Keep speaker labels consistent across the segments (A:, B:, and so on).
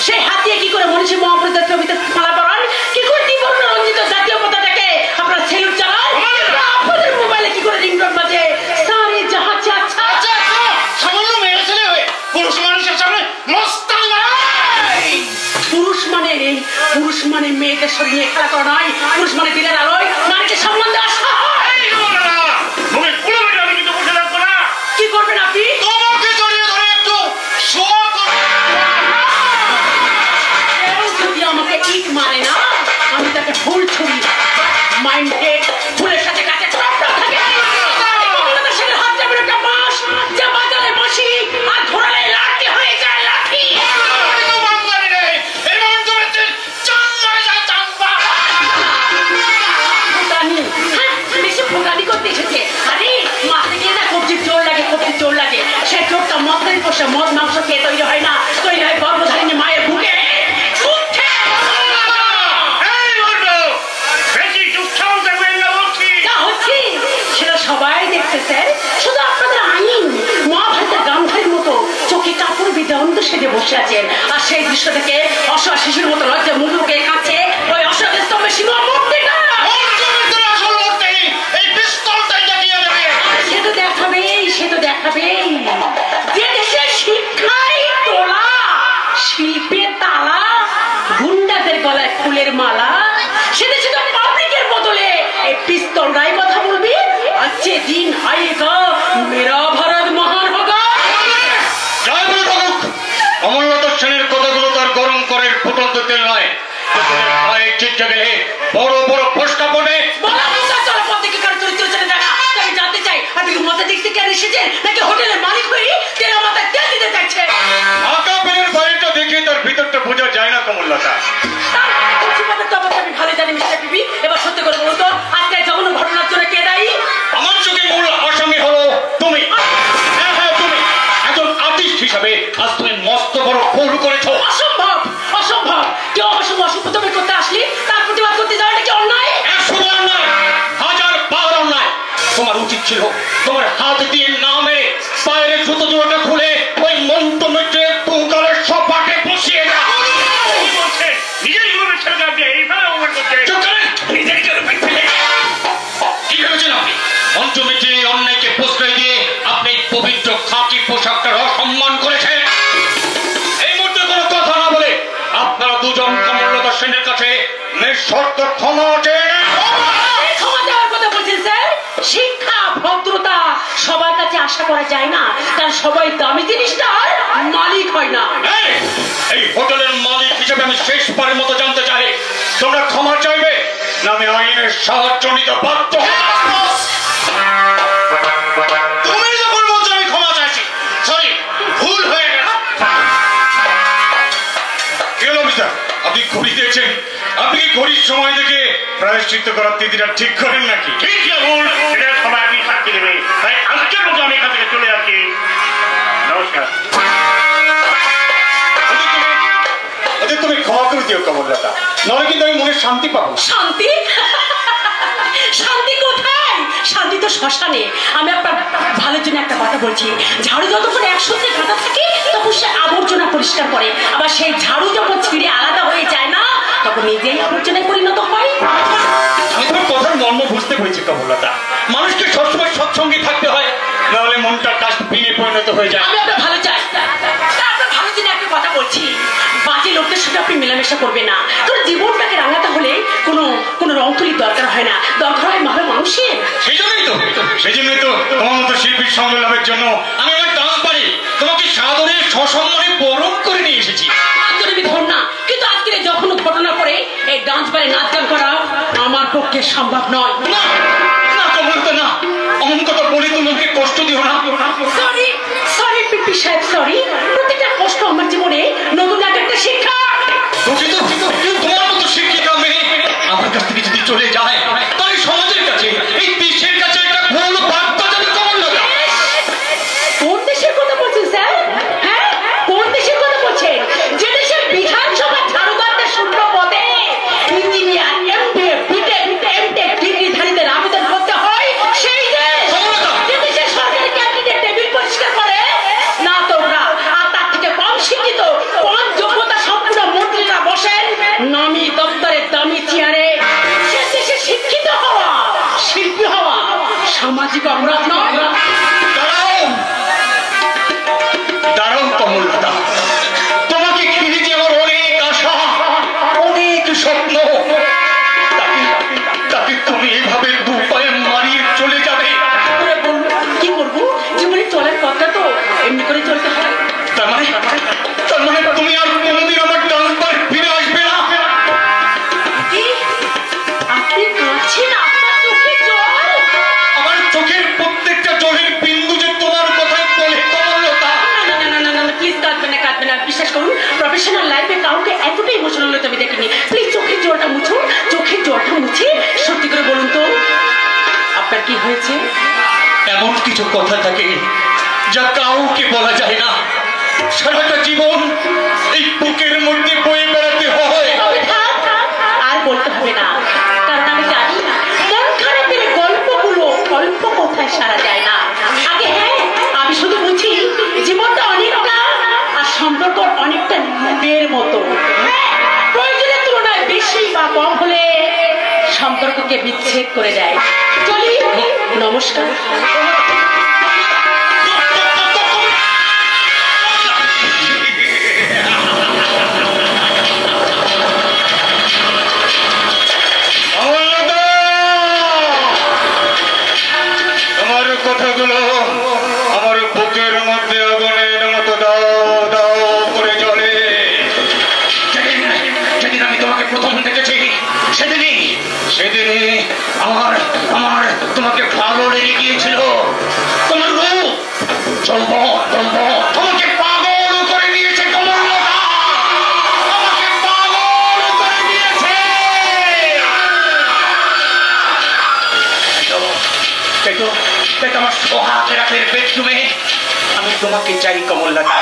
A: সেই হাত দিয়ে কি করে মনীষী মহাপুরুষের ছবিতে মালা পরান, কি করে ত্রিবর্ণ রঞ্জিত জাতীয় পতাকাকে আপনারা সেলুট চালান, আপনাদের মোবাইলে কি করে রিংটোন বাজে। সারে জাহাজ আচ্ছা
B: সামান্য মেয়ে ছেলে হয়ে পুরুষ মানুষের সামনে মস্তান।
A: পুরুষ মানে মেয়েদের শরীর নিয়ে খেলা করা নয়, পুরুষ মানে দিনের আলোয় নারীকে সম্মান দেওয়া। কি করবেন আপনি? যদি আমাকে ইট মারে না, আমি তাকে ফুল ছুরি মাইন্ডেড ফুলের সাথে কাছে হাত যাবে একটা বাঁশ, যা বাজারে বসি আর ঘোরালে লাঠি হয়ে যায় লাঠি। বেশি ফোকানি করতে এসেছে। আরে মাঠে গিয়ে না কবজির জোর লাগে, কবজির জোর লাগে। সে জোরটা মদের পোষে, মদ মাংস খেয়ে তৈরি হয় না, তৈরি হয় গর্ভধারিণী মায়ের বুকে। সেটা সবাই দেখতেছে, শুধু আপনাদের আইন মহাভারতের গান্ধারীর মতো চোখে কাপড় বেঁধে অন্ত সেজে বসে আছেন। আর সেই দৃশ্য থেকে অসহায় শিশুর মতো লজ্জা মুখ লুকে কাছে ওই অসহায় স্তম্ভে সীমা মূর্তি না। সে তো দেখাবেই যে দেশে শিক্ষায় তোলা, শিল্পের তালা, গুন্ডাদের গলায় ফুলের মালা, সে দেশে তো পাবলিকের বদলে এই পিস্তলরাই কথা বলবি। আজকে দিন আয়েগা মেরা ভারত মহান হোগা।
B: অমরনাথ সেনের কথাগুলো তার গরম করে ফুটন্ত তেল নয়, চিঠা গেলে বড় বড় ফসকা পড়ে। আমি জানতে চাই আপনি মজা দেখতে কেন এসেছেন, নাকি হোটেলের মালিক হয়ে তেল মাথায় তেল দিতে চাইছে? আকাপের বাড়িটা দেখে তার ভিতরটা বোঝা যায় না কমললতা।
A: আমি ভালো জানি মিস্টার বিবি, এবার সত্যি করে বলুন তো আজকে জঘন্য ঘটনার জন্য কে দায়ী?
B: আমার চোখে মূল আসামি হলো তুমি। হ্যাঁ হ্যাঁ, তুমি একজন আর্টিস্ট হিসাবে আজ তুমি মস্ত বড় ভুল করেছো।
A: অসম্ভব অসম্ভব, কেউ অসম্ভব অসম্ভব তুমি করতে আসলি তার প্রতিবাদ করতে যাওয়াটা কি অন্যায়?
B: 100 অন্যায়, 1000 বার অন্যায়। তোমার উচিত ছিল তোমার হাত দিয়ে না মেরে পায়ের জুতো জোড়াটা খুলে ওই মন্ত্র মেটে তুঙ্গালের সপাটে বসিয়ে দাও। নিজের জীবনের ছেড়ে আপনি এইভাবে অপমান করছেন। নিজের জীবনে কি ভেবেছেন আপনি? মন্ত্র মেটে অন্যায়কে প্রশ্রয় দিয়ে আপনি পবিত্র খাকি পোশাকটার অসম্মান করেছেন। এই মুহূর্তে কোনো কথা না বলে আপনারা দুজন কমললতা সেনের কাছে নিঃশর্ত ক্ষমা চেয়ে
A: ক্ষমা দেওয়ার কথা বলছেন স্যার। শিক্ষা ভদ্রতা সবার কাছে আশা করা যায় না, কারণ সবাই দামি জিনিসটার মালিক হয় না।
B: এই হোটেলের মালিক হিসেবে আমি শেষবারের মতো জানতে চাই, তোমরা ক্ষমা চাইবে না আমি আইনের সাহায্য নিতে বাধ্য? তুমি যখন বলছো আমি ক্ষমা চাইছি, সরি ভুল হয়ে গেছে। কি হলো মিস্টার, আপনি ঘড়ি দিয়েছেন? আপনি কি ঘড়ির সময় দেখে প্রায়শ্চিত্ত করার তিথিটা ঠিক করেন নাকি? ঠিক না ভুল সেটা সবাই আপনি সাক্ষী দেবে। তাই আজকের মতো আমি এখান থেকে চলে যাচ্ছি। নমস্কার। তুমি ক্ষমা করে দিও কমললতা, নয় কিন্তু আমি মনে শান্তি পাবো।
A: শান্তি? শান্তি কোথায়? শান্তি তো শ্মশানে। আমি আপনার ভালোর জন্য একটা কথা বলছি, ঝাড়ু যতক্ষণ এক সূত্রে গাঁথা থাকে তখন সে আবর্জনা পরিষ্কার করে, আবার সেই ঝাড়ু যখন ছিঁড়ে আলাদা হয়ে যায় না তখন নিজেই আবর্জনায় পরিণত হয়।
B: আমি তোমার কথার মর্ম বুঝতে পেরেছি কমললতা। মানুষকে সবসময় সৎসঙ্গে থাকতে হয়, নাহলে মনটা ডাস্টবিনে পরিণত হয়ে যায়।
A: আমি আপনার ভালো চাই, আপনার ভালোর জন্য একটা কথা বলছি, বাজে লোকদের সাথে আপনি মেলামেশা করবেন না, কারণ জীবনটাকে রাঙাতে হলে কোনো রং তুলির দরকার হয় না, দরকার হয় ভালো মানুষের।
B: সেই জন্যই তো তোমার মতো শিল্পীর সঙ্গে লাভের জন্য আমি আমার ডান্স পারি তোমাকে সাদরে সসম্মানে বরণ করে নিয়ে এসেছি।
A: ধর না, কিন্তু আজকে যখন ঘটনা করে এই ডান্স বারে নাচ গান করা আমার পক্ষে সম্ভব নয়।
B: না না কমললতা, না অমন কথা বলে তুমি আমাকে কষ্ট দিও না।
A: সরি সরি পিপি সাহেব, সরি। প্রতিটা কষ্ট আমার জীবনে নতুন একটা শিক্ষা।
B: তোমার মতো শিক্ষিতা মেয়ে আমার কাছ থেকে যদি চলে যায় তাহলে সমাজের কাছে, এই দেশের কাছে একটা ভুল বার্তা যাবে কমললতা।
A: কোন দেশের কথা বলছেন স্যার? হ্যাঁ, কোন দেশের কথা বলছেন? যে দেশের বিধানসভা ঝাড়ুদারদের শূন্য পদে ইঞ্জিনিয়ার, এমটেক, বিটেক, এমটেক ডিগ্রিধারীদের আবেদন করতে হয়, সেই দেশ। যে দেশের করিনি। প্লিজ চোখের জলটা মুছো, চোখের জলটা মুছে সত্যি করে বলুন তো আপনার কি হয়েছে?
B: এমন কিছু কথা থাকে যা কাউকে বলা যায় না। সারাটা জীবন এই বুকের মধ্যে বয়ে বেড়াতে হয়।
A: আর বলতে হবে না, কারণ আমি জানি মন খারাপের গল্পগুলো অল্প কথায় সারা যায় না। আগে হ্যাঁ, আমি শুধু বুঝি জীবনটা অনেকটা আর সম্পর্ক অনেকটা মেয়ের মতো। প্রয়োজনের তুলনায় বেশি বা কম হলে সম্পর্ককে বিচ্ছেদ করে দেয়। চলি, নমস্কার।
B: কথাগুলো আমার বুকের মধ্যে আগুনের মতো দাও দাও করে জ্বলে। যেদিন আমি তোমাকে প্রথম দেখেছি সেদিনই আমার আমার তোমাকে ভালো লেগে গিয়েছিল। তোমার রূপ তোমাকে পাগল করে দিয়েছে। তোমাকে পাগল করে দিয়েছে। আমার সোহাগের রাতের বেডরুমে আমি তোমাকে চাই কমললতা,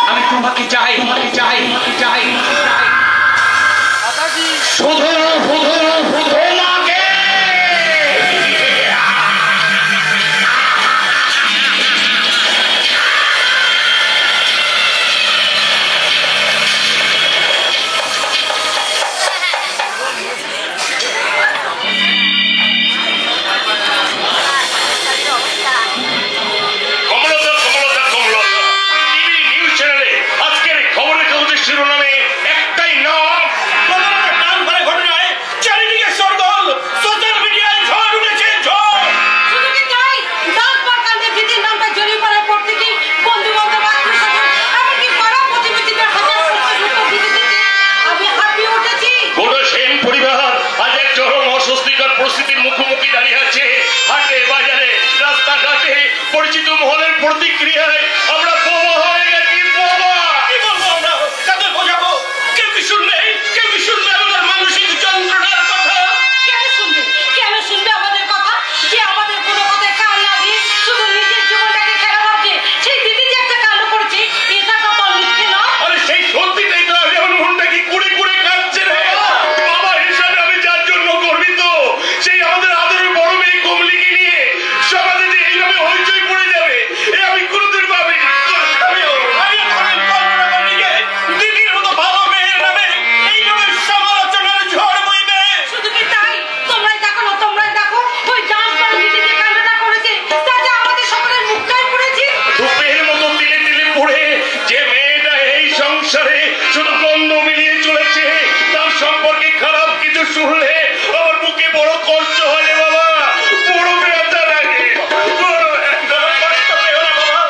B: আমি তোমাকে চাই শুধু তোমাকে। পরিস্থিতির মুখোমুখি দাঁড়িয়ে আছে। হাটে বাজারে রাস্তাঘাটে পরিচিত মহলের প্রতিক্রিয়ায় আমরা বোমা হয়ে গেছি। বোমা কি বলবো আমরা, কাদের বোঝাবো? কেউ কি শুনবে আমাদের মানসিক যন্ত্রণার কথা?
A: কেন শুনবে আমাদের কথা? যে আমাদের কোনো কথায় কান না দিয়ে শুধু নিজের জীবনটাকে খেলা ভাবছে, সেই দিদি যে একটা কাণ্ড করেছে এটা কথা মিথ্যে না।
B: আরে সেই সত্যিটাই তো আমি আমার মনটা কি কুড়ে কাঁদছে রে। বাবা হিসাবে আমি যার জন্য গর্বিত, সেই আমাদের আদরের বড় মেয়ে কমলিকে নিয়ে সমাজে যে এইভাবে হইচই পড়ে যাবে এ আমি কোনোদিন ভাবিনি। দিদির মতো ভালো মেয়ের নামে এইভাবে সমালোচনার ঝড় বইবে।
A: শুধু কি তাই? তোমরাই দেখো ওই ডান্স বাড়ি দিদি যে কাণ্ডটা করেছে তাতে আমাদের সকলের মুখটাই পড়েছে।
B: ধূপের মতো তিলে তিলে পড়ে যে মেয়েটা এই সংসারে শুধু গন্ধ মিলিয়ে চলেছে, তার সম্পর্কে খারাপ কিছু শুনলে আমার বুকে বড় কষ্ট হয় রে বাবা, বড় ব্যথা লাগে, বড় ব্যথা। কষ্ট পেও না বাবা,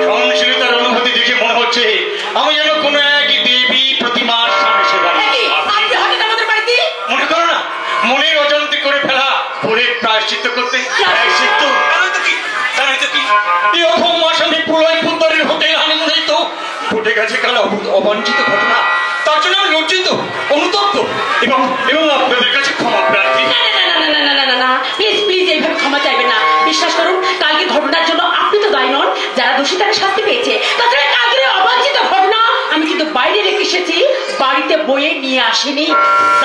B: সহনশীলতার অনুভূতি দেখে মনে হচ্ছে আমি যেন কোনো এক দেবী প্রতিমার সামনে সে দাঁড়িয়ে।
A: আপনি হঠাৎ আমাদের বাড়িতে?
B: মনে করো না মনের অজান্তে করে ফেলা ভুলের প্রায়শ্চিত্ত করতে। প্রায়শ্চিত্ত এই অধম আসামি প্রলয় পুত্রের হোটেল হানিমুনেই তো ঘটে গেছে কাল অবাঞ্ছিত ঘটনা। তার জন্য আমি লজ্জিত, অনুতপ্ত এবং এবং আপনাদের কাছে ক্ষমা প্রার্থী।
A: প্লিজ এইভাবে ক্ষমা চাইবেন না। বিশ্বাস করুন কালকে ঘটনার জন্য আপনি তো দায়ী নন, যারা দোষী তারা শাস্তি পেয়েছে। তাছাড়া কালকের অবাঞ্ছিত ঘটনা আমি কিন্তু বাইরে রেখে এসেছি, বাড়িতে বয়ে নিয়ে আসিনি।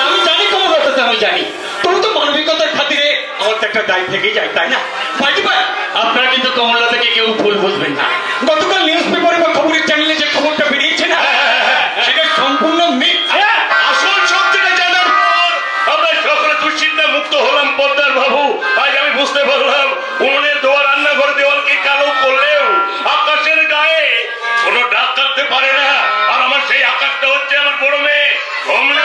B: আমি জানি তোমার কথা, আমি জানি তবু তো মানবিকতার খাতিরে আমার তো একটা দায় থেকেই যায়, তাই না? আপনারা কিন্তু কমলা থেকে কেউ ভুল বুঝবেন না। গতকাল নিউজ পেপারে বা খবরের চ্যানেলে যে খবরটা বেরিয়েছে না, সেটা সম্পূর্ণ মিথ্যা।
C: আসল সত্যিটা জানার পর আমরা সকলে দুশ্চিন্তা মুক্ত হলাম। পদ্মার বাবু, আজ আমি বুঝতে পারলাম উনুনের দোয়া রান্নাঘর দেওয়ালকে কালো করলেও আকাশের গায়ে কোনো ডাক কাটতে পারে না। আর আমার সেই আকাশটা হচ্ছে আমার বড় মেয়ে কমলি।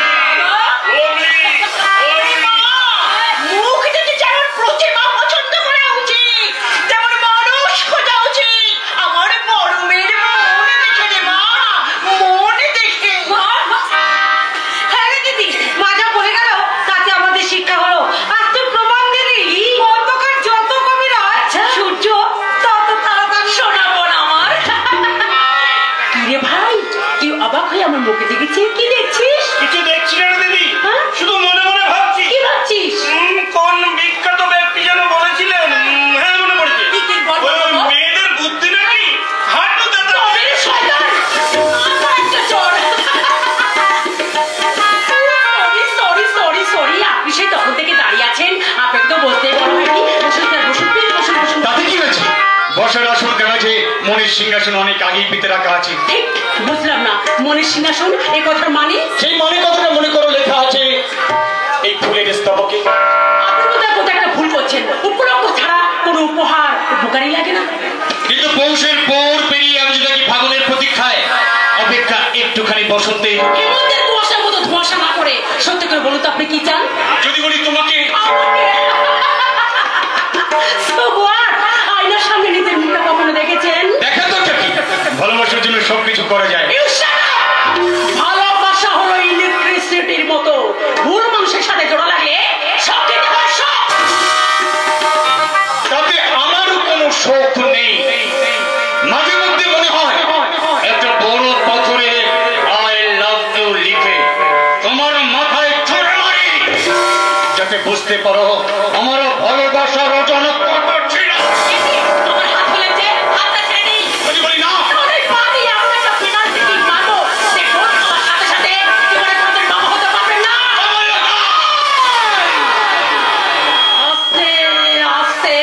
A: মুখ যদি যেমন প্রতিমা পছন্দ করা উচিত, তেমন মানুষ খোঁজা উচিত। আমার বড় মেয়ের মনে দেখে রে মা, মনে দেখে। হ্যাঁ রে দিদি, মাজা পড়ে গেল তাতে আমাদের শিক্ষা হলো। আর তুই প্রমাণ দিলি অন্ধকার যত কমে আচ্ছা সূর্য তত তাড়াতাড়ি। শোনাবো না আমার। কি রে ভাই, তুই অবাক হয়ে আমার মুখে দেখেছিস? কি দেখছিস?
C: কিছু দেখছি না দিদি,
A: হ্যাঁ?
C: শুধু মনে মনে ভাবছি।
A: কি ভাবছিস?
C: কোন বিখ্যাত ব্যক্তি যেন বলেছিলেন, হ্যাঁ মনে পড়ছে, ওই মেয়েদের বুদ্ধি নাকি হাঁটু দাদা।
A: আপনি সেই তখন থেকে দাঁড়িয়ে আছেন, আপনাকে তো বলতেই বলা হয়নি। বসুন স্যার, বসুন প্লিজ, বসুন বসুন।
B: তাতে কি হয়েছে? বসার আসন কেন আছে? মনের সিংহাসন অনেক আগেই পেতে রাখা আছে।
A: ঠিক বুঝলাম না, মনের সিংহাসন এ কথার মানে?
B: সেই মানে কথাটা মনে করো লেখা আছে এই ফুলের স্তবকে।
A: আপনি কোথায় কোথায় একটা ভুল করছেন। উপলক্ষ ছাড়া কোনো উপহার উপকারই লাগে না।
B: কিন্তু পৌষের পর পেরিয়ে আমি যদি দেখি ফাগুনের প্রতীক্ষায় অপেক্ষা একটুখানি বসন্তে।
A: হেমন্তের কুয়াশার মতো ধোঁয়াশা না করে সত্যি করে বলুন তো আপনি কি চান?
B: যদি বলি তোমাকে,
A: আয়নার সামনে নিজের মুখটা কখনো দেখেছেন?
B: দেখা তো কি ভালোবাসার জন্য সবকিছু করা যায়।
A: ভালোবাসা হলো ইলেকট্রিসিটির মতো, ভুল মানুষের সাথে জোড়া লাগলে সব কেটে যায় সব।
B: তাতে আমারও কোনো শোক নেই। মাঝে মধ্যে মনে হয় একটা বড় পাথরে আই লাভ ইউ লিখে তোমার মাথায় ছুঁড়ে মারি, যাতে বুঝতে পারো আমারও ভালোবাসার ওজন কত ছিল।
A: আমার হাত ফেলেছে, হাতটা ছেড়ে দিন।
B: যদি বলি না,
A: আরে পারি আপনাকে পেনাল্টি কিক মারবো। দেখুন আমার সাথে সাথে জীবনে কোনোদিন বাবা হতে পারবেন না। আস্তে আস্তে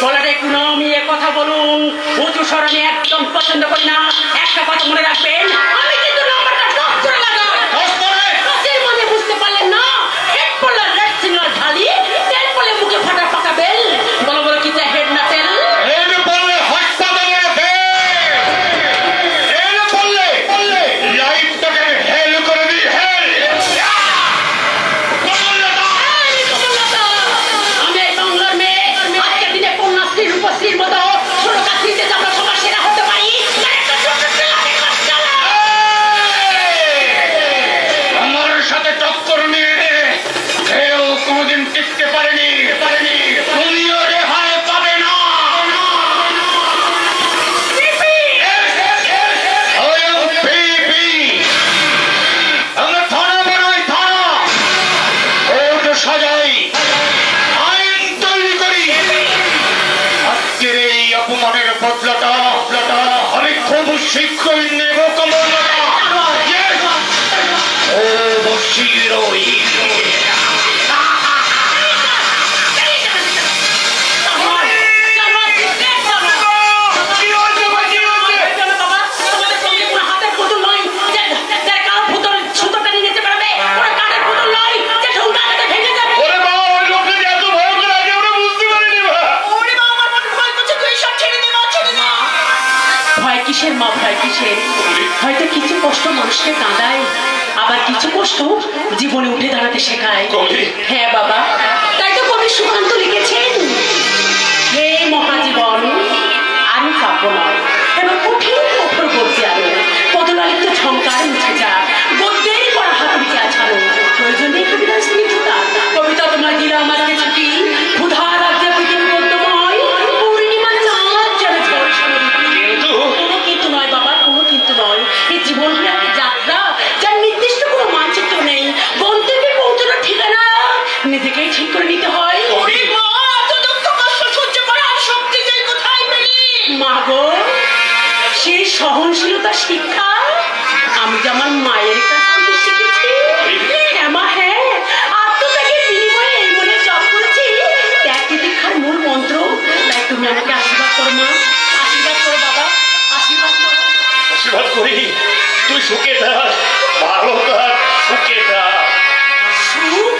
A: গলাটা একটু নামিয়ে কথা বলুন। উঁচু স্বর আমি একদম পছন্দ করি না। একটা কথা মনে রাখবেন, আমি কিন্তু নাম্বারটা টপ করে লাগাই। টসের মানে বুঝতে পারলেন না? হেড পড়লে রেড সিগন্যাল ঢালি, তেল পড়লে মুখে ফাটা পাকা বেল। বলো বলো কি চাই, হেড না তেল?
B: এর বললে হাসপাতালের বেল, এর বললে লাইফটাকে হেল করে দিই, হেল।
A: আমি এই বাংলার মেয়ে, আজকের দিনে কন্যাশ্রী রূপশ্রীর মতো সুরক্ষাশ্রীতে আমরা সবার সেরা হতে পারি।
B: আমার সাথে টক্কর নিয়ে কেউ কোনোদিন টিকতে পারেনি, তুমিও রেহাই পাবে না। আমরা থানা বানাই, থানা কোর্ট সাজাই, আইন তৈরি করি। আজকের এই অপমানের বদলাটা আমি খুব শীঘ্রই নেব কমলা। ও বশিরই
A: কিসের মা, ভয় কিসের? হয়তো কিছু কষ্ট মানুষকে কাঁদায়, আবার কিছু কষ্ট জীবনে উঠে দাঁড়াতে শেখায়। হ্যাঁ বাবা, তাই তো কবি সুকান্ত লিখেছেন, হে মহাজীবন, আমি কাব্য নয়, এবার কঠিন কঠোর গদ্যে আনো, পদলালিত ঝঙ্কার মুছে যা, গদ্যের করা হাতুড়িকে আছাড়ো, প্রয়োজনে কবিতার স্মৃতিতা, কবিতা তোমার দিলাম আজকে ছুটি, ক্ষুধা রাজ্যে পৃথিবী গদ্যময়, পূর্ণিমা চাঁদ যেন ঝলসে
C: কিন্তু
A: কোনো কিন্তু নয় বাবা, কোনো কিন্তু নয়। এই জীবন হলো একটা যাত্রা, যার নির্দিষ্ট কোনো মানচিত্র নেই, গন্তব্যে পৌঁছানোর ঠিকানা নিজেকেই ঠিক করে নিতে হয়। মা গো, সেই সহনশীলতা শিক্ষা আমি যে আমার মায়ের কাছ থেকে শিখেছি। হ্যাঁ মা, হ্যাঁ, আত্মত্যাগের বিনিময়ে এই বলে জপ করেছি ত্যাগ প্রতীক্ষার মূল মন্ত্র। তাই তুমি আমাকে আশীর্বাদ করো মা, আশীর্বাদ করো বাবা, আশীর্বাদ করো।
C: আশীর্বাদ করি, তুই সুখে থাক, ভালো থাক, সুখে থাক।
A: সুখ?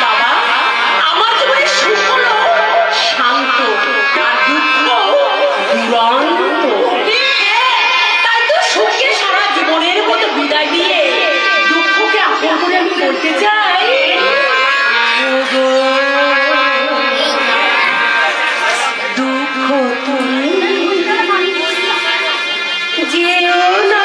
A: বাবা, আমার জীবনে সুখ হলো শান্ত, আর দুঃখ দুরন্ত। তাই তো সুখকে সারা জীবনের মতো বিদায় দিয়ে দুঃখকে আপন করে আমি বলতে চাই, ওগো দুঃখ তুমি যেও না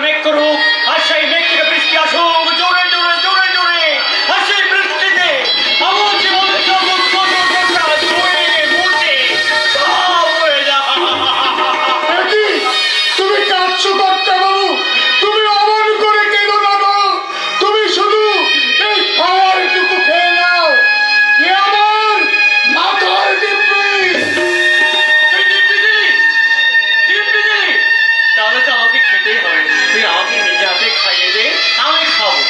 B: মেঘ করুক, আর সেই মেঘ থেকে বৃষ্টি আসুক জোরে জোরে জোরে জোরে, আর সেই বৃষ্টিতে আমার জীবন
D: তুমি কাঁদছো কর্তা বাবু, তুমি অমন করে কেঁদো না গো। তুমি শুধু এই খাবারটুকু খেয়ে নাও। এ আমার মাথার দিব্যি।
B: তাহলে তো আমাকে খেতেই হবে, তুই আমাকে নিজে হাতে খাইয়ে দে, আমি খাবো।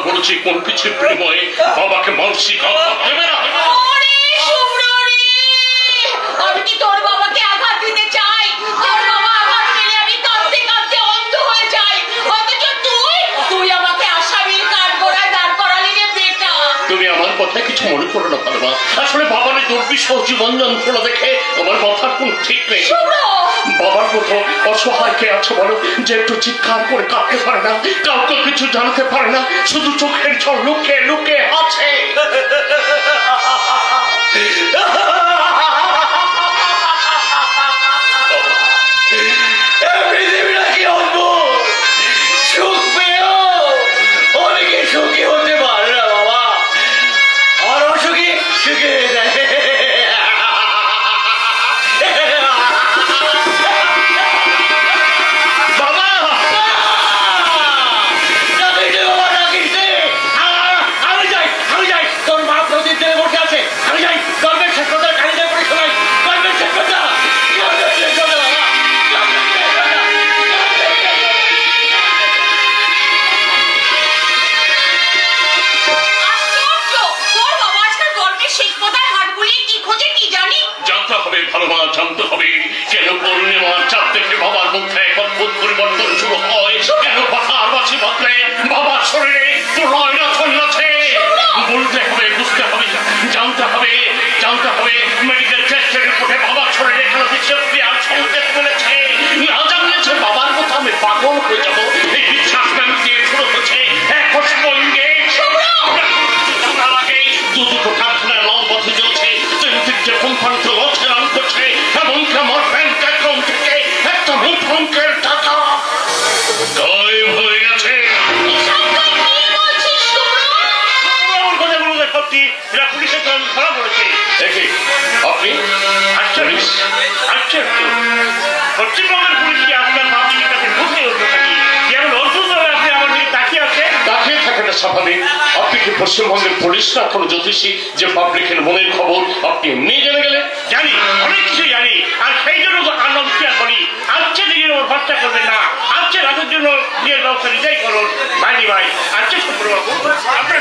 C: বলেছি কোন কিছুর বিনিময়ে বাবাকে মানসিক আঘাত দেবে না।
A: ওরে শুভ্র রে, আমি কি তোর বাবাকে আঘাত দিতে চাই? তোর বাবা আঘাত পেলে আমি কাঁদতে কাঁদতে অন্ধ হয়ে যাই, অথচ তুই আমাকে আসামির কাঠগড়ায় দাঁড় করালি রে বেটা।
C: তুমি আমার কথায় কিছু মনে করো না ভালো মা, আসলে বাবার এই দুর্বিষহ জীবন যন্ত্রণা দেখে আমার মাথার কোন ঠিক নেই।
A: শুভ্র,
C: বাবার মতো অসহায় কে আছে বলো, যে একটু চিৎকার করে কাঁদতে পারে না, কাউকে কিছু জানাতে পারে না, শুধু চোখের জল লুকে লুকে আছে। পৃথিবীটা কি অদ্ভুত, সুখ পেয়েও অনেকে সুখী হতে পারে না বাবা, আর অসুখী সুখী হয়ে যায়। জানতে হবে কেন পূর্ণিমার চাঁদ থেকে বাবার মধ্যে এক অদ্ভুত পরিবর্তন শুরু হয়, কেন পাতার বাছি বদলে বাবার শরীরে প্রলয় নাচন নাচে। বলতে হবে, বুঝতে হবে, জানতে হবে, জানতে হবে মেডিকেল টেস্টের রিপোর্টে বাবার শরীরে কেন বিষক্রিয়ার সংকেত মিলেছে। না জানলেছে বাবার মতো আমি পাগল হয়ে যাবো। এই বিশ্বাস দিয়ে শুরু হচ্ছে এক অস্পঙ্গে জানার আগে দুটো কারখানায় লং পথে চলছে, যে কোম্পানিতে লক্ষ্যে রান করছে, এমনকি আমার ব্যাংক অ্যাকাউন্ট থেকে একটা মুঠোঙ্কের টাকা গায়েব হয়ে গেছে। কথাগুলো সত্যি, এরা পুলিশের ধরা পড়েছে। দেখি আপনি পশ্চিমবঙ্গের পুলিশকে আপনার পাবলিকের কাছে বুঝতে হতে থাকি, যেমন অদ্ভুতভাবে আপনি আমার দিকে তাকিয়ে আছেন। তাকিয়ে থাকাটা স্বাভাবিক। আপনি কি পশ্চিমবঙ্গের পুলিশ না কোনো জ্যোতিষী যে পাবলিকের মনের খবর আপনি এমনি জেনে গেলেন? জানি, অনেক কিছু জানি, আর সেই জন্য তো আনন্দিয়ার বলি আজকে নিজের ওপর ভরসা করবেন না, আজকে রাতের জন্য নিজের ব্যবস্থা নিজেই করুন। ভাই আজকে শুক্রবাবু আপনার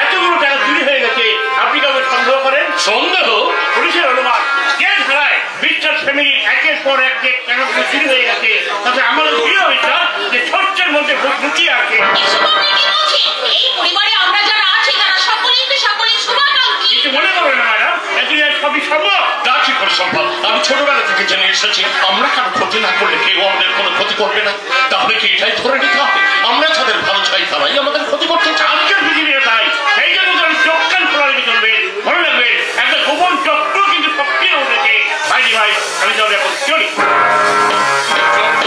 C: এতগুলো টাকা চুরি হয়ে গেছে, আপনি কাউকে সন্দেহ করেন? সন্দেহ? পুলিশের অনুমান জেল ধরায় বিশ্বাস ফ্যামিলি একের পর এক যে কেন চুরি হয়ে গেছে, তাতে আমাদের প্রিয় বিশ্বাস যে ছোট্টের মধ্যে লুকিয়ে আছে।
A: এই পরিবারে আমরা যারা আছি তারা সকলেই তো সকলেই শুভাকাঙ্ক্ষী।
C: কিছু মনে করবেন না ম্যাডাম, এগুলি সবই সম্ভব। তা কি করে সম্ভব? আমি ছোটবেলা থেকে জেনে এসেছি আমরা কারো ক্ষতি না করলে কেউ আমাদের কোনো ক্ষতি করবে না। তাহলে কি এটাই ধরে নিতে হবে আমরা যাদের ভালো চাই তারাই আমাদের ক্ষতি করতে চাই? আজকের পৃথিবীতে তাই, সেই জন্য তারা চোখ কান খোলা রেখে চলবেন। মনে রাখবেন একটা গোপন চক্র কিন্তু সক্রিয় উঠেছে। ভাই আমি তাহলে এখন চলি। চক্র,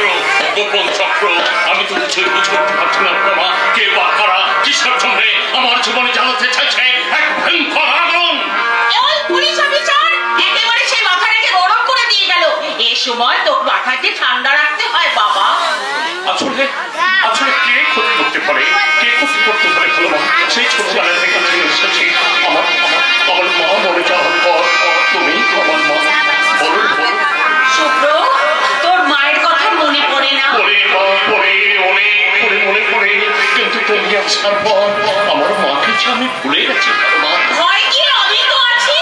C: গোপন চক্র, আমি তো কিছুই বুঝতে পারছি না বাবা, কে বা কারা কিসের জন্য আমার জীবনে জানাতে চাইছে এক ভয়ঙ্কর আগুন।
A: ওই পুলিশ অফিসার একেবারে সেই মাথাটাকে গরম করে দিয়ে গেল। এই সময় তো মাথাকে ঠান্ডা রাখতে হয় বাবা।
C: আসলে কে ক্ষতি করতে পারে, কে ক্ষতি করতে পারে ভালো মা, সেই ছোটবেলা থেকে জেনে এসেছি। আমার মা মরে যাওয়ার পর তুমি আমার মা। বলুন
A: শুভ্র, তোর মায়ের কথা মনে পড়ে না?
C: মনে পড়ে, কিন্তু তুমি আসার পর আমার মাকে যে আমি ভুলে গেছি ভালো মা।
A: ভয় কি, আমি তো আছি।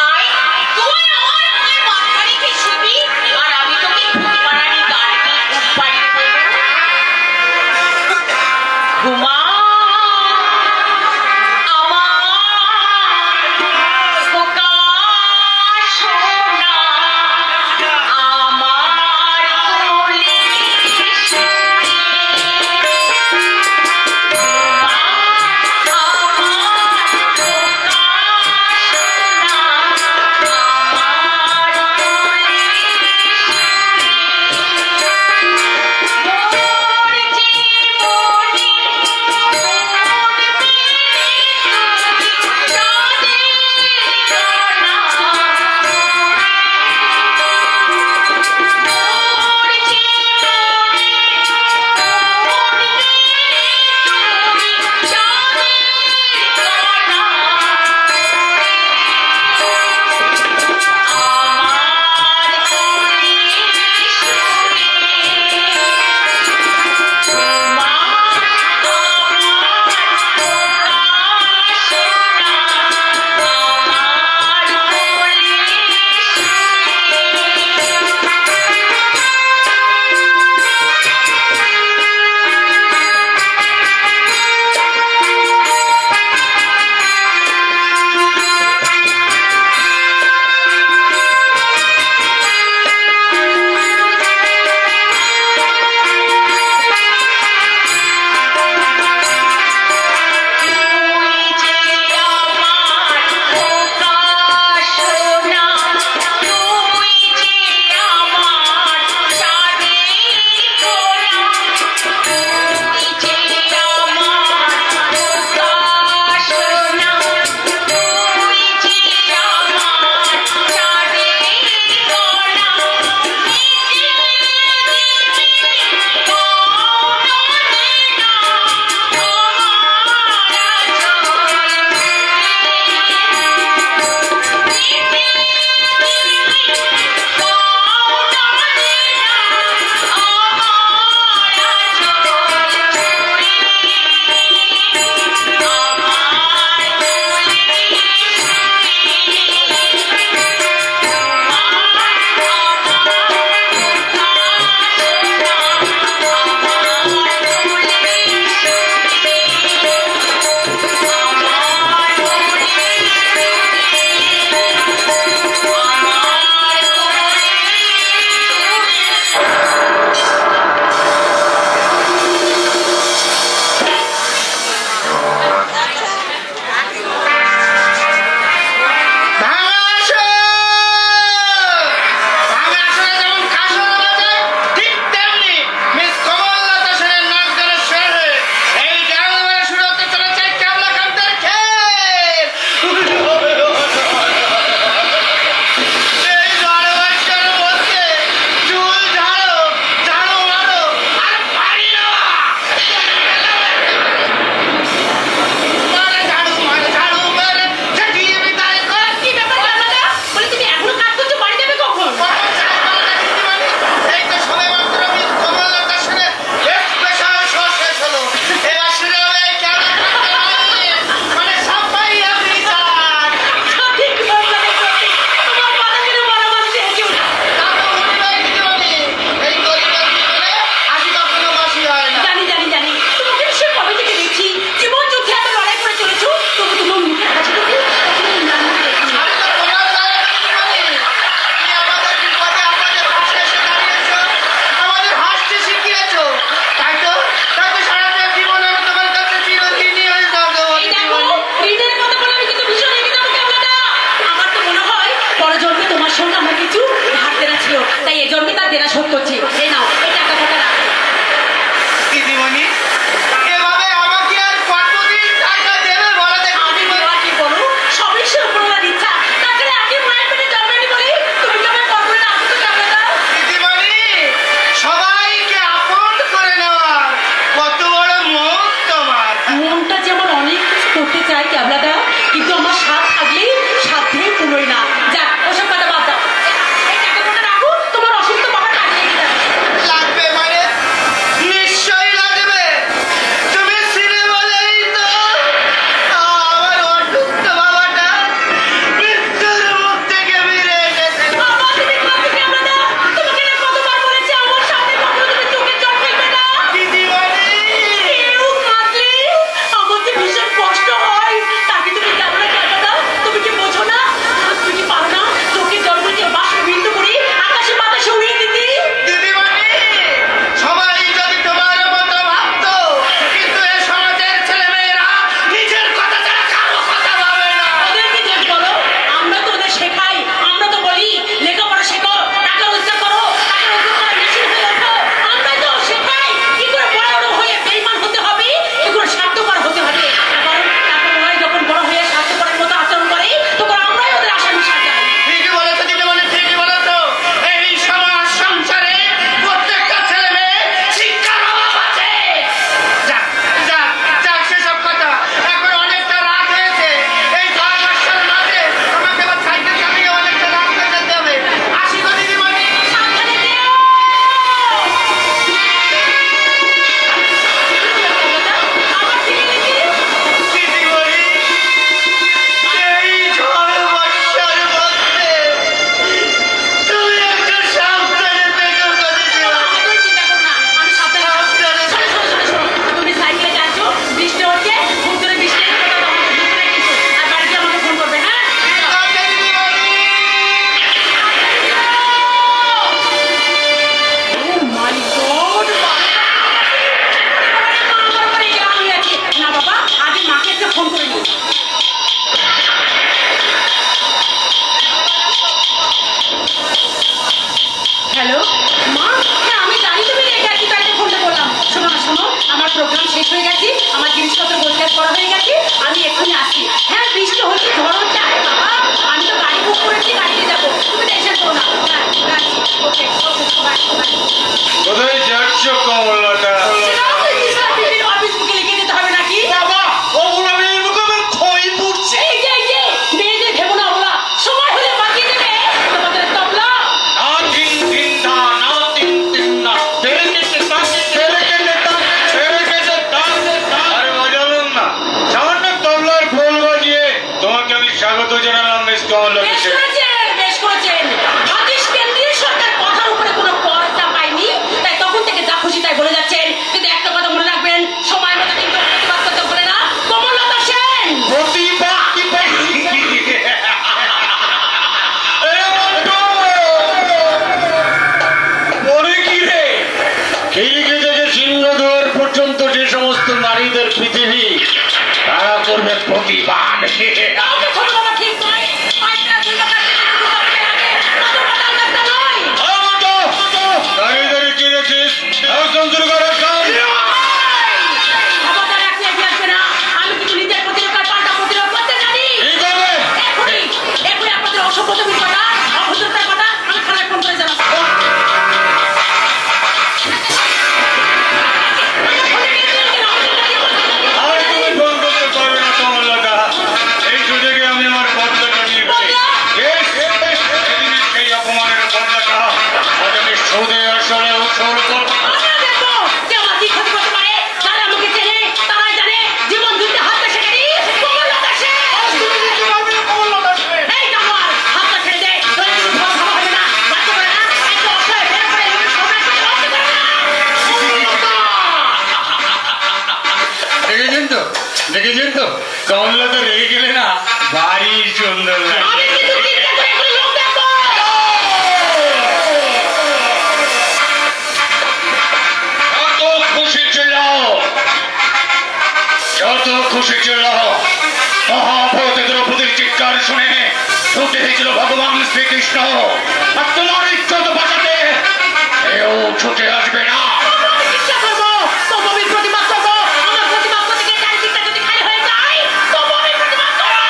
A: আয়, তুই আমার মনে মাথা রেখে শুবি, আর আমি তোকে ফুটপাড়ানি গান দিয়ে উপাড়ি দেব। ঘুমা আমার দেনা শোধ করছি। এই নাও, এই টাকা ফাঁকা রাখো।
D: দিদিমণি এভাবে আমাকে আর কতদিন টাকা দেবে বলো দেখি?
A: আমি দেওয়া কি বলো, সবই সে উপরওয়ালার ইচ্ছা। তাছাড়া আগে মায়ের পেটে জন্মানি বলি তুমি কি আমায় কখনো রাখো তো টাকা দাও?
D: দিদিমণি সবাইকে আপন করে নেওয়া কত বড় মন তোমার।
A: মনটা যে আমার অনেক কিছু করতে চাই ক্যাবলাদা, কিন্তু আমার সাথ থাকলেই সাধ্যে পুরোই না। যাক, ওসব কথা বাদ দাও। এই টাকা ফাঁকা রাখো, তোমার অসুস্থ বাবার কাজে লেগে যাবে।
D: লাগবে মানে? নিশ্চয়ই লাগবে। তুমি ছিলে বলেই তো আমার অসুস্থ বাবাটা মৃত্যুর মুখ থেকে ফিরে এসেছে।
A: আমার তুমি কাঁদছো ক্যাবলাদা? তোমাকে না কতবার বলেছি আমার সামনে কখনো তুমি চোখের জল ফেলবে না।
D: দিদিমণি
A: কেউ কাঁদলে আমার যে ভীষণ কষ্ট হয়। তাকে তুমি কেন না ক্যাবলাদা? তুমি কি বোঝো না? তুমি কি পারো না চোখের জলগুলোকে বাষ্পীভূত করে আকাশে বাতাসে উড়িয়ে দিতে?
D: দিদিমণি সবাই যদি তোমার মতো ভাবতো, কিন্তু এ সমাজের ছেলেমেয়েরা নিজের কথা ছাড়া কারো কথা ভাবে না।
A: ওদেরকে যে বলো, আমরা তো ওদের শেখাই। আমরা তো বলি লেখাপড়া শেখো, টাকা রোজগার করো, টাকা রোজগার করে মেশিন হয়ে ওঠো। আমরা তো শেখাই কি করে বড় হয়ে বেঈমান হতে হবে, এগুলো স্বার্থপর হতে হবে। কারণ তারপর ওরাই যখন বড় হয়ে স্বার্থপরের মতো আচরণ করে, তখন আমরাই ওদের আসামি সাজাই।
D: ঠিকই বলেছো দিদিমণি, ঠিকই বলেছো। এই সমাজ সংসারে প্রত্যেকটা ছেলে মেয়ে শিক্ষার অভাব আছে। যাক যাক যাক, সেসব কথা এখন অনেকটা রাত হয়েছে। এই ঝড় বর্ষার মাঝে আমাকে আবার সাইকেল চালিয়ে অনেকটা রাস্তা যেতে হবে। আসি গো দিদিমণি।
A: সাবধানে যেও। আমার থেকে লেগে
D: দিদিমণি এই ঝড় বর্ষার মধ্যে তুমি একটু সাবধানে থেকো গো দিদিমণি।
A: তুমি চিন্তা করো না, আমি সাবধানে থাকবো। শোনো, শোনো, শোনো, শোনো। তুমি সাইকেলে যাচ্ছ, বৃষ্টি হচ্ছে, খুব জোরে বৃষ্টি হচ্ছে, কোথাও আমাকে ঢুকবে না কিন্তু। আর বাড়ি গিয়ে আমাকে ফোন করবে, হ্যাঁ?
D: আচ্ছা দিদিমণি।
A: Oh my God! না বাবা, আগে মাকে একটা ফোন করে নিই। হ্যালো মা, হ্যাঁ আমি জানি তুমি রেখে আছি, তাই তো ফোনটা করলাম। শোনো না, শোনো, আমার প্রোগ্রাম শেষ হয়ে গেছে, আমার জিনিসপত্র গোছগাছ করা হয়ে গেছে, আমি এক্ষুনি আসছি। হ্যাঁ বৃষ্টি হচ্ছে, ঝড় হচ্ছে, আরে বাবা আমি তো গাড়ি বুক করেছি, গাড়িতে যাবো, তুমি টেনশন করো না। হ্যাঁ রাখছি, ওকে ওকে, বাই বাই।
C: কোথায় যাচ্ছ কমলাটা?
A: অফিস বুকে লিখে যেতে হবে নাকি?
C: বাবা ওগুলো মেয়ের মুখে আমার খই পড়ছে।
A: এই যে মেয়েদের ভেবো না বলা, সময় হলে বাকি দেবে তোমাদের তবলা।
C: না তিন তিন না, না তিন তিন না, তেরে কেটে তাক, তেরে কেটে তাক, তেরে কেটে তাক, তাক। আরে বাজালাম না, সামান্য তবলার খোল বাজিয়ে তোমাকে আমি স্বাগত জানালাম মিস কমলা।
A: বেশ করেছেন, বেশ করেছেন। ভাবিস কেন্দ্রীয় সরকার কথার উপরে কোনো পর্দা পায়নি, তাই তখন থেকে যা খুশি তাই বলে যাচ্ছেন। কিন্তু একটা কথা মনে রাখবেন, সময় মতো কিন্তু প্রতিবাদ করতে পারে না কমললতা সেন।
C: প্রতিবাদ কি এ মন্টু! পরে কি রে? খিড়কি থেকে সিংহদ্বার পর্যন্ত যে সমস্ত নারীদের পৃথিবী, তারা করবে প্রতিবাদ।
A: কাউকে ছোট বাবা ঠিক নয়, পাঁচটা দুই টাকা দিয়ে দুটো টাকা লাগে, কত টাকা লাগবে নয়।
C: দাঁড়িয়ে কি দেখছিস? এখন শুরু করো কাজ।
A: খবরদার একটু এগিয়ে আসবে না, আমি কিন্তু নিজের প্রতিরক্ষার পাল্টা প্রতিরোধ করতে জানি।
C: কি করবে?
A: এখনই আপনাদের অসভ্যতামির কথা, অভদ্রতার কথা আমি থানায় ফোন করে জানাবো।
C: আর তুমি ফোন করতে পারবে না কমলতা। এই সুযোগে আমি আমার বদলাটা নিয়ে ফেলি। সেদিনের সেই অপমানের বদলাটা আজ আমি সুদে আসলে উসুল করবো।
A: আমরা দেখবো যে আমার কি ক্ষতি করতে পারে। যারা আমাকে চেনে তারাই জানে জীবন যুদ্ধে হাতটা ছেড়ে দিই কমললতা সেন। এই জানোয়ার, হাতটা ছেড়ে দে, নইলে কিন্তু ধোয়া খাওয়া হবে না। বাচ্চা করে না, একটা অসহায় ভেড়া করে এভাবে সবাই করে নষ্ট করে না।
C: দেখেছেন তো কমলতা রেগে গেলে না ভারী সুন্দর লাগে।
A: আমি কিন্তু চিন্তা করে এখন লোক দেখবো।
C: যত খুশি চিল্লাও, যত খুশি চিল্লাও। মহাভারতে দ্রৌপদীর চিৎকার শুনে ছুটে হয়েছিল ভগবান শ্রীকৃষ্ণ। আর তোমার ইজ্জত বাঁচাতে
B: কেউ ছুটে আসবে না।
A: আমি চেষ্টা করবো, তবু আমি প্রতিবাদ করবো। আমার প্রতিবাদ করতে গিয়ে চারিদিকটা যদি খালি হয়ে যায়, তবু আমি প্রতিবাদ করবো।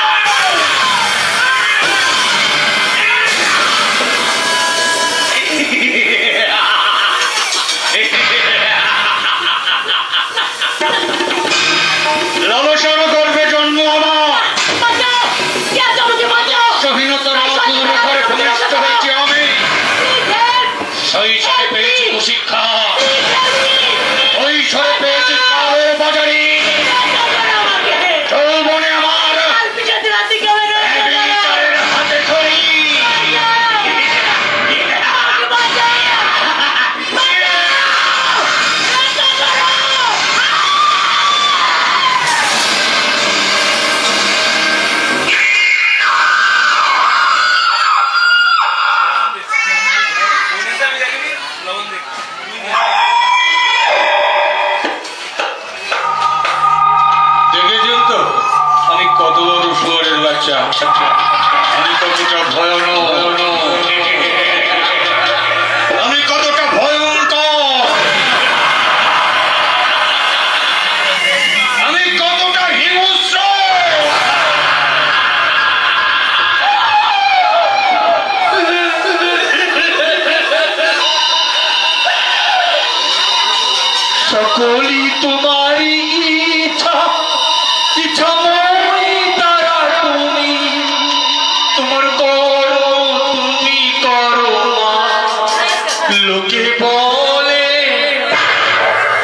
B: লালসার গর্ভে জন্ম আমার,
A: বাঁচাও! কে আছে আমাকে বাঁচাও!
B: স্বাধীনতার আগুন ঘরে ভূমিষ্ঠ হয়েছি আমি, সেই সাথে পেয়েছি কুশিক্ষা, ওই সরে পেয়েছি কালো বাজারি, যৌবনে আমার বিচারের হাতে ধরি। দেখেছেন তো আমি কত বড় শুয়ারের বাচ্চা, আমি কতটা ভয়ানক, আমি কতটা ভয়ঙ্কর, আমি কতটা হিংস্র। সকলই তোমারই ইচ্ছা, ইচ্ছাময়ী তারা তুমি, তোমার করো তুমি করো মা, লোকে বলে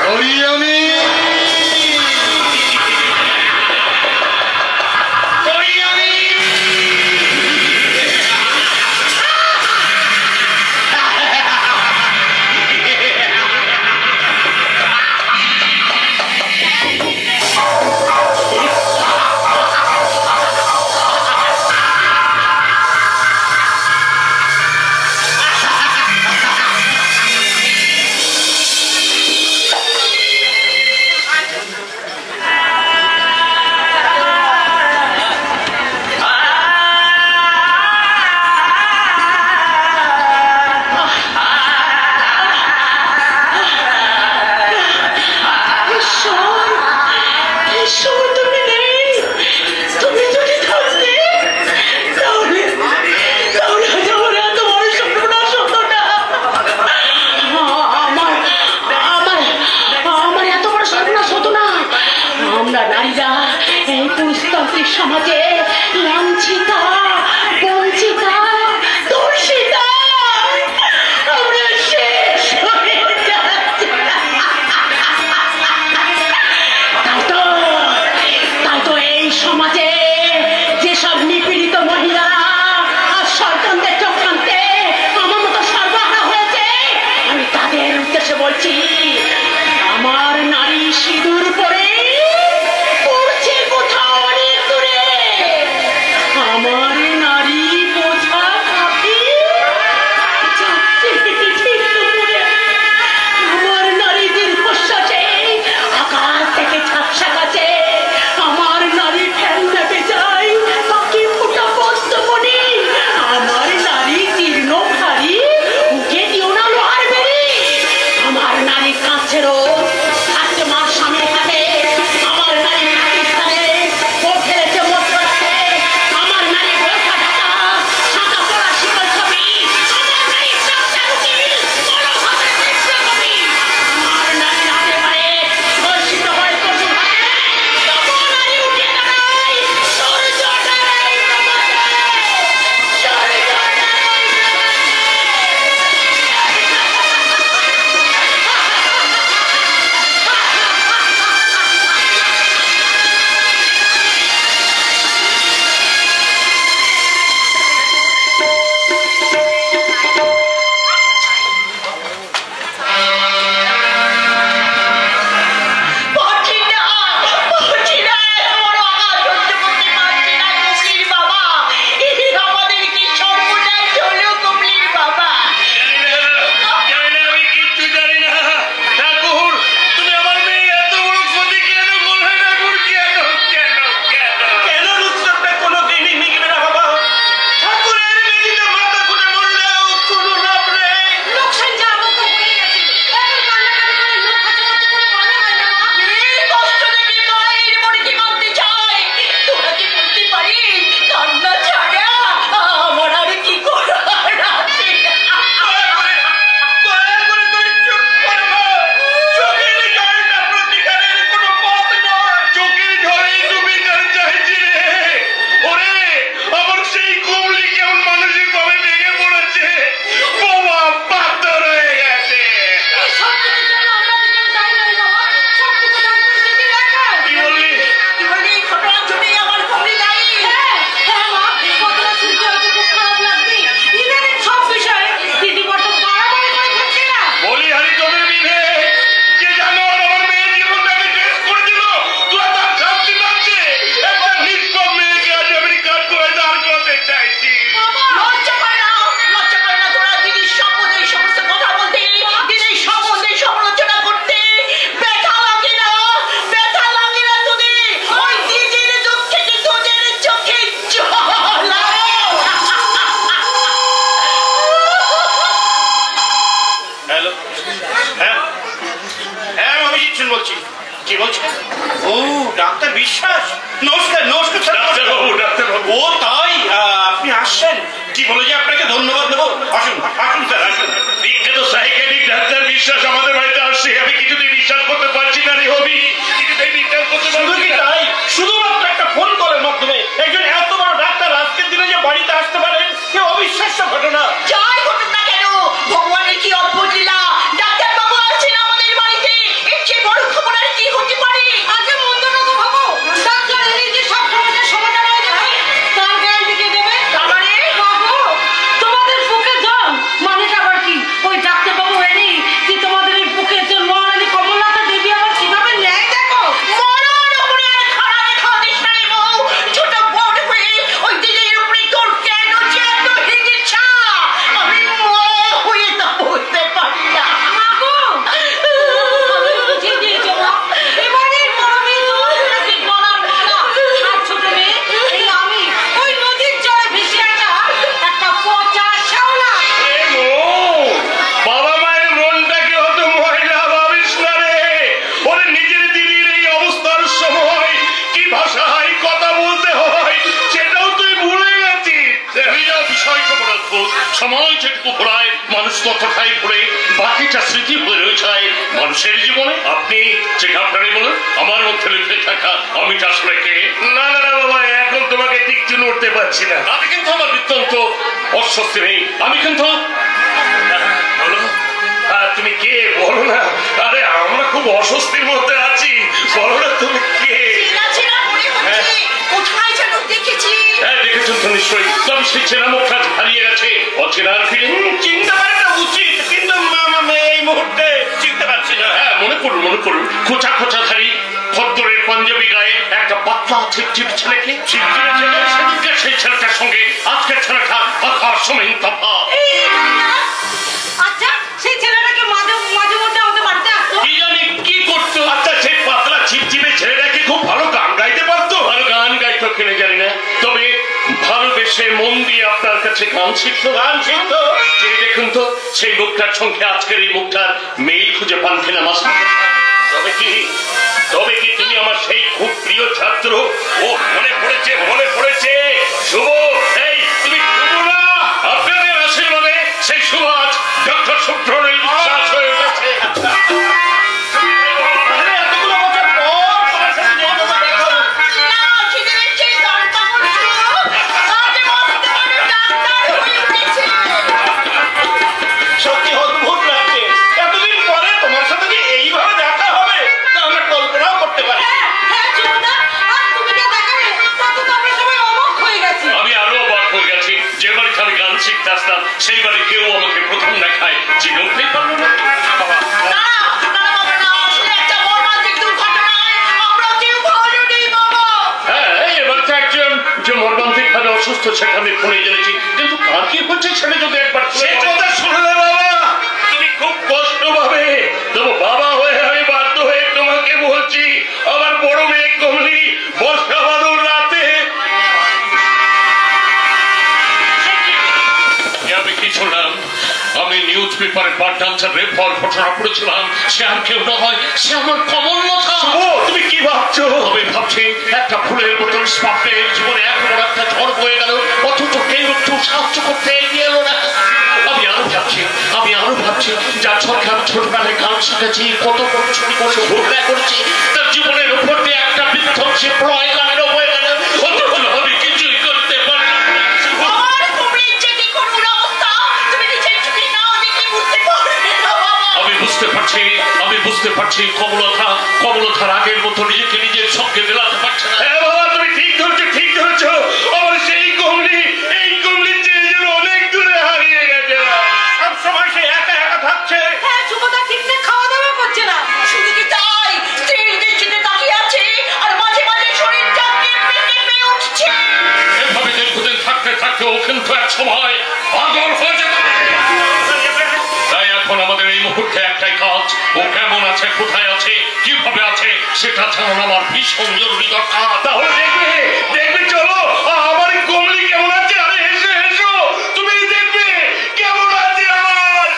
B: করি আমি, করি আমি। কি বলছেন? ও ডাক্তার বিশ্বাস, নমস্কার। নমস্কার স্যার।
C: ডাক্তারবাবু, ডাক্তারবাবু।
B: ও তাই, আপনি আসছেন, কি বলে যে আপনাকে ধন্যবাদ দেবো। আসুন আসুন স্যার, আসুন।
C: বিখ্যাত সাইকিয়াট্রিক ডাক্তার বিশ্বাস আমাদের বাড়িতে আসছে। আমি কিছুতেই বিশ্বাস করতে পারছি না রে হবি, কিছুতেই বিশ্বাস করতে
B: শুধু
C: পারছি
B: কি
C: না।
B: তাই, শুধুমাত্র একটা ফোন কলের মাধ্যমে একজন এত বড় ডাক্তার আজকের দিনে যে বাড়িতে আসতে পারেন, সে অবিশ্বাস্য ঘটনা।
A: যাই ঘটুক না কেন, ভগবানের কি অদ্ভুত লীলা, ডাক্তার বাবু আসছেন আমাদের বাড়িতে, এর চেয়ে বড় খবর আর কি হতে পারে? আগে মন্দ না তো ভাবো, ডাক্তার এলেই যে সব সমস্যার সমাধান হয়ে যাবে, তার গ্যারান্টি কে দেবে? তারপরে বাবু, তোমাদের বুকে জল মানে আবার কি? ওই ডাক্তার বাবু এলেই যে তোমাদের এই বুকে জল মহারানী কমলাতা দেবী আবার কিভাবে ন্যায় দেখো? মরণ উপরে আর খাড়ারে খাওয়াতিস না রে বউ, ছোট বড় হয়ে ওই দিদির উপরে তোর কেন যে এত হিংসা? আমি হয়ে তা বুঝতে পারি না। মাগো, আমি বুঝে দিয়েছি মা, এবারে বড় মেয়ে তোমার কাছে গলার মালা, আর ছোট মেয়ে এই আমি ওই নদীর জলে ভেসে আসা একটা পচা শ্যাওলা।
C: এ মৌ, বাবা মায়ের মনটাকে অত ময়লা ভাবিস না রে। ওরে নিজের দিদির এই অবস্থার সময় কি ভাষায় কথা বলতে হয় সেটাও তুই ভুলে গেছিস।
B: বিষয় কেমন অদ্ভুত, সময় যেটুকু ঘোরায় মানুষ ততটাই ঘুরে, বাকিটা স্মৃতি হয়ে রয়েছে মানুষের জীবনে। আপনি যে ঘটনাটি বলেন আমার মধ্যে লিখে থাকা আমিটা আসলে কে?
C: না না না বাবা, এখন তোমাকে ঠিক চুন উঠতে পারছি না।
B: তাতে কিন্তু আমার বৃত্তান্ত অস্বস্তি নেই। আমি কিন্তু
C: বলো, তুমি কে বলো না। আরে আমরা খুব অস্বস্তির মধ্যে আছি, বলো না তুমি কে।
A: চেনা চেনা মনে হচ্ছে, কোথায় যেন দেখেছি।
B: হ্যাঁ দেখেছেন তো নিশ্চয়ই, তবে সেই চেনা মুখটা হারিয়ে গেছে, অচেনার ফিরে চিনতে পারাটা উচিত, কিন্তু এই মুহূর্তে চিনতে পারছি না। হ্যাঁ মনে করুন, মনে করুন, খোঁচা খোঁচা ধারী খদ্দরের পাঞ্জাবি গায়ে একটা পাতলা ছিপছিপ ছেলেকে, ছিপছিপে ছেলে, সেদিনকে সেই ছেলেটার সঙ্গে আজকের ছেলেটা আকাশ সমান তফাৎ।
A: আচ্ছা, সেই ছেলেটাকে মাঝে মাঝে মধ্যে আমাদের বাড়িতে আসতো।
B: কি জানি কি করতো।
C: আচ্ছা, সেই পাতলা ছিপছিপে ছেলেটা কি খুব ভালো গান গাইতে পারতো?
B: ভালো গান গাইতো কিনে জানি না, তবে ভালোবেসে মন দিয়ে আপনার কাছে গান শিখতো, গান শিখতো। যে দেখুন তো সেই মুখটার সঙ্গে আজকের এই মুখটার মেয়ে খুঁজে পান কিনা মাস্টার।
C: তবে কি তুমি আমার সেই খুব প্রিয় ছাত্র? ও মনে পড়েছে, মনে পড়েছে, শুভ। এই তুমি শুভ না?
B: আপনাদের আশীর্বাদে সেই সুভাষ ডক্টর সুব্রমণির বিশ্বাস হয়ে উঠেছে। এতগুলো বছর পর তোমার সাথে যেভাবে দেখা হলো।
A: না, খিদে পেয়েছে, দরজা করছো। আজ মস্ত বড় ডাক্তার হয়ে উঠেছে।
B: সত্যি অদ্ভুত লাগছে, এতদিন পরে তোমার সাথে যে এইভাবে দেখা হবে তা আমরা কল্পনাও করতে পারি।
A: হ্যাঁ, হ্যাঁ, চুমুদা, আর তুমি যা দেখালে, তাতে তো আমরা সবাই অবাক হয়ে গেছি।
B: আমি আরো অবাক হয়ে গেছি, যে বাড়িতে আমি গান শিখতে আসতাম সেই বাড়ি কেউ আমাকে প্রথম দেখায় চিনতেই পারলো না।
A: না, না, বাবা, না, আসলে একটা মর্মান্তিক দুর্ঘটনায় আমরা কেউ ভালো নেই, বাবা।
B: হ্যাঁ এবার তো একজন যে মর্মান্তিক ভাবে অসুস্থ সেটা আমি ফোনে জেনেছি, কিন্তু কার কি হচ্ছে সেটা যদি একবার
C: সে কথা শুনলে বাবা তুমি খুব কষ্ট পাবে। তবু বাবা হয়ে আমি বাধ্য হয়ে তোমাকে বলছি, আমার বড় মেয়ে কমলি বর্ষা বাদল রাতে।
B: আমি কি শুনলাম? আমি নিউজ পেপারে পাঠ্যাংশের রেফার ঘটনা পড়েছিলাম, সে আর কেউ নয়, সে আমার কমললতা।
C: ও তুমি কি ভাবছো?
B: আমি ভাবছি একটা ফুলের মতন স্বপ্নের জীবনে এত বড় একটা ঝড় বয়ে গেল, অথচ কেউ একটু সাহায্য করতে এগিয়ে এলো না। আমি আরো ভাবছি যার সঙ্গে আমি ছোটবেলায় গান শিখেছি, কত পরিশ্রম করে ঘোরা করেছি, তার জীবনের উপর দিয়ে একটা বিধ্বংসী প্রলয় লাগানো হয়ে গেল, অথচ আমি কিছুই করতে পারি না।
A: আমার কুমড়ির যে কি করুণ অবস্থা, তুমি নিজের চোখে না দেখে বুঝতে পারবে না, বাবা।
B: আমি বুঝতে পারছি কমলতার আগের মতো নিজেকে নিজের সঙ্গে মেলাতে পারছে না।
C: হ্যাঁ বাবা তুমি ঠিক ধরছো, ঠিক ধরছো। আমার সেই কমলি, এই কমলির চেয়ে যেন অনেক দূরে হারিয়ে গেছে।
B: সব সময় সে একা একা থাকছে।
A: হ্যাঁ, সুকথা ঠিকঠাক খাওয়া দাওয়া করছে না। শুধু কি তাই, স্ত্রীর দৃষ্টিতে তাকিয়ে আছে, আর মাঝে মাঝে শরীরটা কেঁপে কেঁপে উঠছে।
B: এভাবে দীর্ঘদিন থাকতে থাকতে ও কিন্তু এক সময় পাগল হয়ে যাবে। তাই এখন আমাদের এই মুহূর্তে একটাই কাজ, ও কেমন আছে, কোথায় আছে, কিভাবে আছে সেটা জানানো আমার ভীষণ জরুরি দরকার।
C: তাহলে দেখবে, দেখবে চলো আমার কমলি কেমন আছে। আরে এসো এসো, তুমি দেখবে কেমন আছে আমার।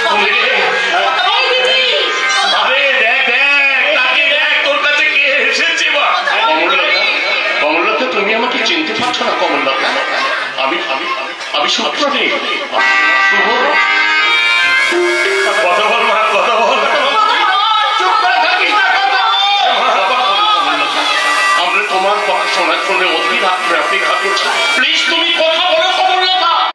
C: তুমি
A: এই দিদি,
C: আরে দেখ দেখ তাকে দেখ তোর কাছে কে এসেছে বা কমললতা কমললতা তুমি আমাকে চিনতে পারছো না কমললতা আমি আমি আমি সূত্রটি কথা বল মা কথা বল চুপ করে থাকিস না কথা আমরা তোমার কথা শোনার জন্য অধীর অপেক্ষা করছি প্লিজ তুমি কথা বলো